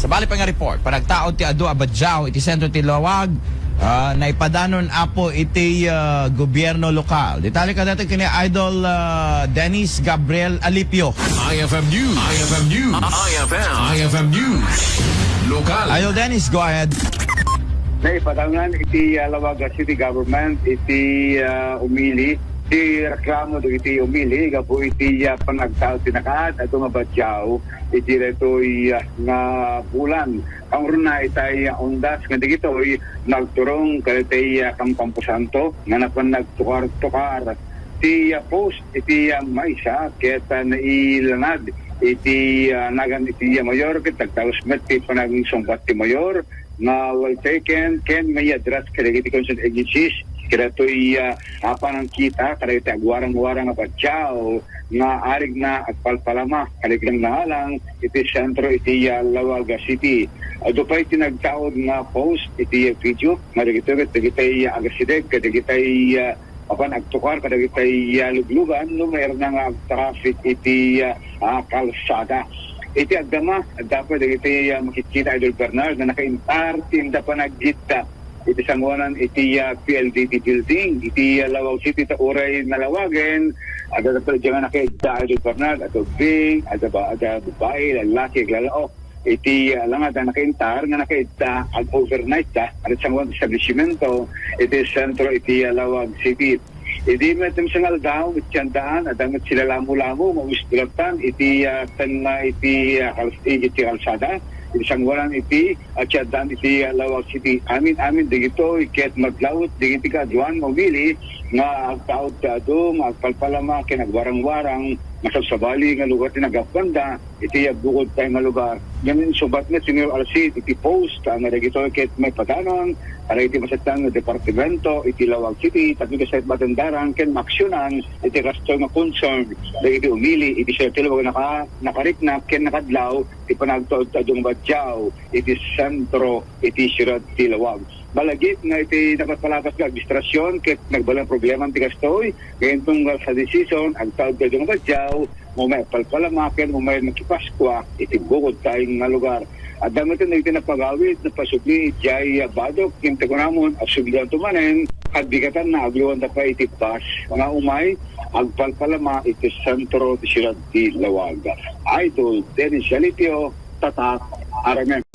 Sa bali pa nga report, panagtaod ti Adu Abadjao, iti sentro ti Lawag, na ipadanon apo iti gobyerno lokal. Detalye ka dati kini Idol Dennis Gabriel Alipio. IFM News. IFM News. IFM News. Lokal. Idol Dennis, go ahead. Naipatangan iti Lawag City Government iti umili iti reklamo do iti umili gapo iti panagtao tinakaat at Abadjao iti retoy nga bulan ang runa itay ondas nga digitoy nagturong kalitay Campo Santo nga napan nagtukar-tukar ti post iti maisa keta nailanad iti nagan iti mayor ket tagtaos met ti panaging sumbat ti mayor nga well taken ken may address kada iti concerned agencies kaya ito'y apan ang kita, kada ito'y agwarang-warang Abadjao nga arig na at palpalama, kada ito'y nahalang, ito'y sentro, ito'y Lawag City. Ado pa ito'y nagtaod nga post, ito'y video, nga ito'y agasideg, kada ito'y apan agtukar, kada ito'y luglugan, no mayroon na nga traffic, ito'y kalsada. Iti agdama, dapat ito'y makikita Idol Bernard na naka-impar, tinda pa nagita, iti sangwanan iti PLDT building iti Lawag City ta uray nalawagen ada pa diyan na kay Idol Bernard ato bing ada babae lalaki lalao iti langad na nakaintar nga nakaita ag overnight ta at sangwan establishmento iti sentro iti Lawag City. Iti metem sangal daw itiyandaan adangat sila lamu-lamu mawisdulatan iti tanna iti kalsada isang walang iti at siyadan iti Lawag City. Amin digito iket maglawot digiti ka duwan mobili nga agtaod do magpalpalama kinagwarang-warang masabsabali nga lugar tinagapanda iti bukod tayo nga lugar. Ganun subat na Senior Alcid iti post nga digito iket may padanon para iti masatang departamento iti Lawag City tapos iti sa batandaran ken maksyonan iti rasto nga concern iti umili iti siya tilawag nakariknap ken nakadlaw iti panagtaod adong Abadjao iti sentro iti siyudad ti Lawag. Balagit nga iti napatpalakas ka administrasyon ket nagbalang problema ang tigastoy ngayon tunggal sa decision ang taod ka adong Abadjao mo may palpalamaken mo may makipaskwa iti bukod tayong nga lugar. At damit na iti napagawit na pasubli jay badok yung tagunamon at sublihan tumanen at bigatan na agluwan na pa iti pas mga umay agpalpalama iti sentro ti siyudad ti Lawag. Idol Dennis Alipio, Tatak, RMM.